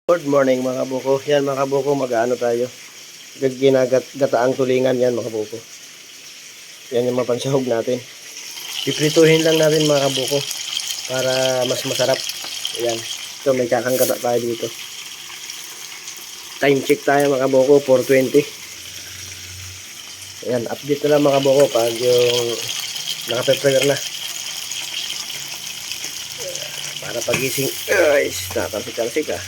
Good morning mga buko. Yan mga buko, mag-ano tayo. Ginagataang tulingan yan mga buko. Yan yung mapansahog natin. Piprituhin lang natin mga buko para mas masarap. Yan. So may kakanggata tayo dito. Time check tayo mga buko, 4:20. Yan, update na lang mga buko pag yung nakaprepare na. Para pagising, guys, nakatalsik-talsik ah.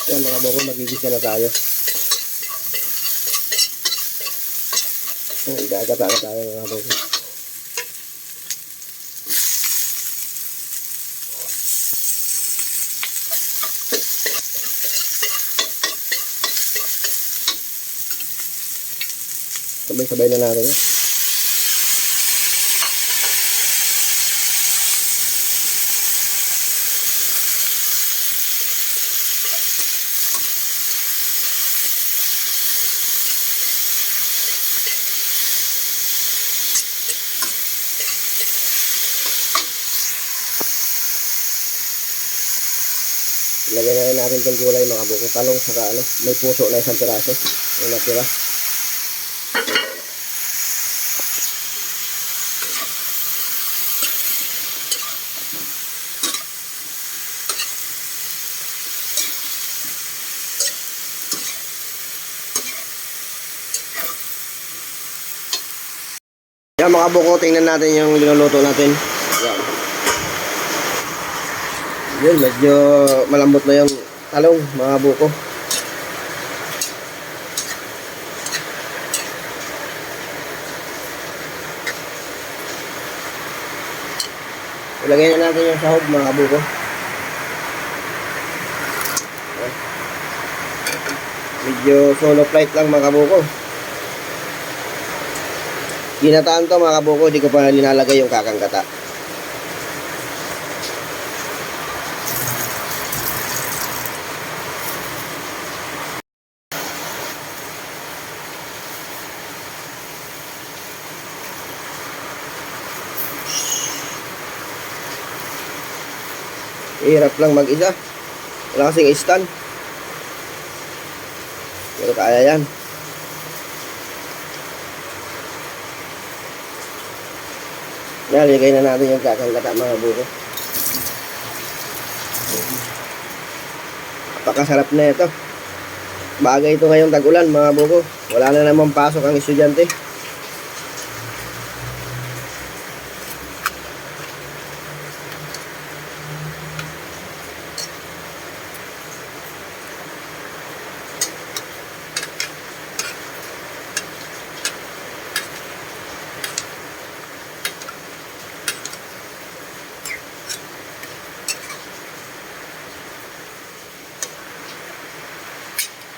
Yan mga buko, magigisa na tayo. Gagata na tayo mga buko. Sabay-sabay na natin. Lagay na rin natin itong gulay mga buko. Talong saka ano, may puso na isang piraso. Yung natira. Yan mga buko, tingnan natin yung linuluto natin. Yan. Yun, medyo malambot na yung talong mga buko. Ilagay na natin yung sahog mga buko. Medyo solo flight lang mga buko. Ginataan to mga buko, di ko pa linalagay yung kakanggata. Hirap lang mag-isa. Wala kasing stand. Pero kaya yan. Naligay na natin yung kakanggata mga buko. Napakasarap na ito. Bagay ito ngayong tag-ulan mga buko. Wala na naman pasok ang estudyante.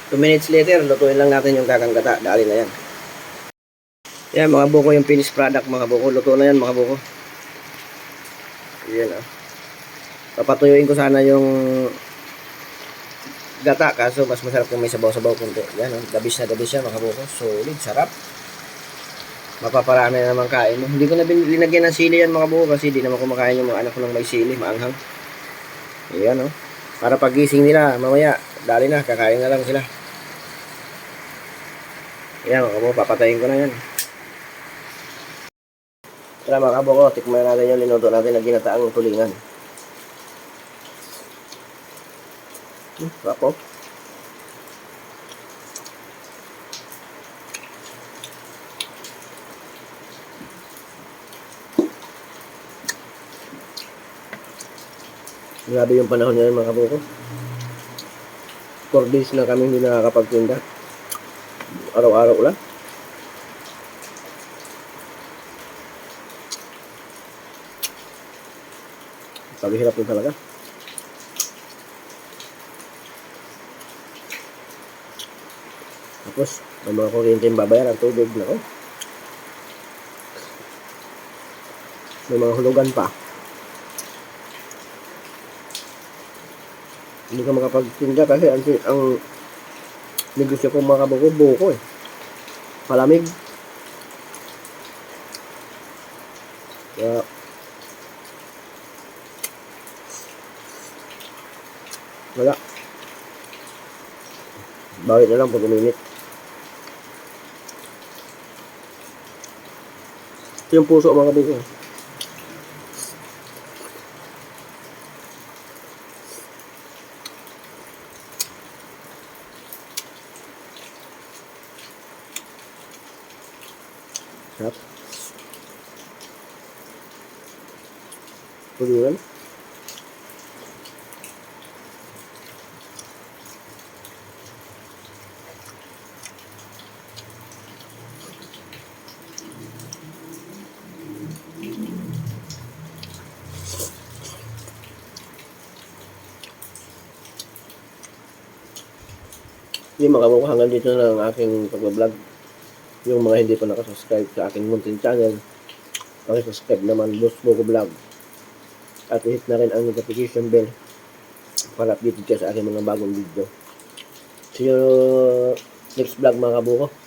Two minutes later, lutuin lang natin yung kakanggata. Dali na yan. Yan mga buko, yung finished product mga buko. Luto na yan mga buko. Yan ah. Papatuyuin ko sana yung gata. Kaso mas masarap kung may sabaw-sabaw kunti. Yan ah. Dabis na dabis yan mga buko. Solid, sarap. Mapaparami na naman kain mo. Hindi ko na linagyan ng sili yan mga buko. Kasi di naman kumakain yung mga anak ko ng may sili. Maanghang. Yan oh. Para pagising nila mamaya, dali na, kakain na lang sila. Ayan mga kabuko, papatayin ko na yan. Tara mga kabuko, tikman natin yung linuto natin na ginataang tulingan. Sarap po. Grabe yung panahon ngayon mga kabuko. 4 days na kami hindi nakakapagtinda. Araw-araw lang. Paghihirap din talaga. Tapos, may mga kuryente yung babayaran, tubig na oh. May mga hulugan pa. Hindi ka makapagtinda kasi ang negosyo ko mga kabuko, buko eh. Malamig. Kaya, wala. Bawit na lang pag uminit. Ito yung puso mga kabuko. Sarap. Tulingan. Hindi mga kabuko, hanggang dito na ang aking pag-vlog. Yung mga hindi pa nakasubscribe sa aking muntin channel, subscribe naman, Boss Buko Vlog. At hit na rin ang notification bell para updated ka sa aking mga bagong video. See you next vlog mga kabuko.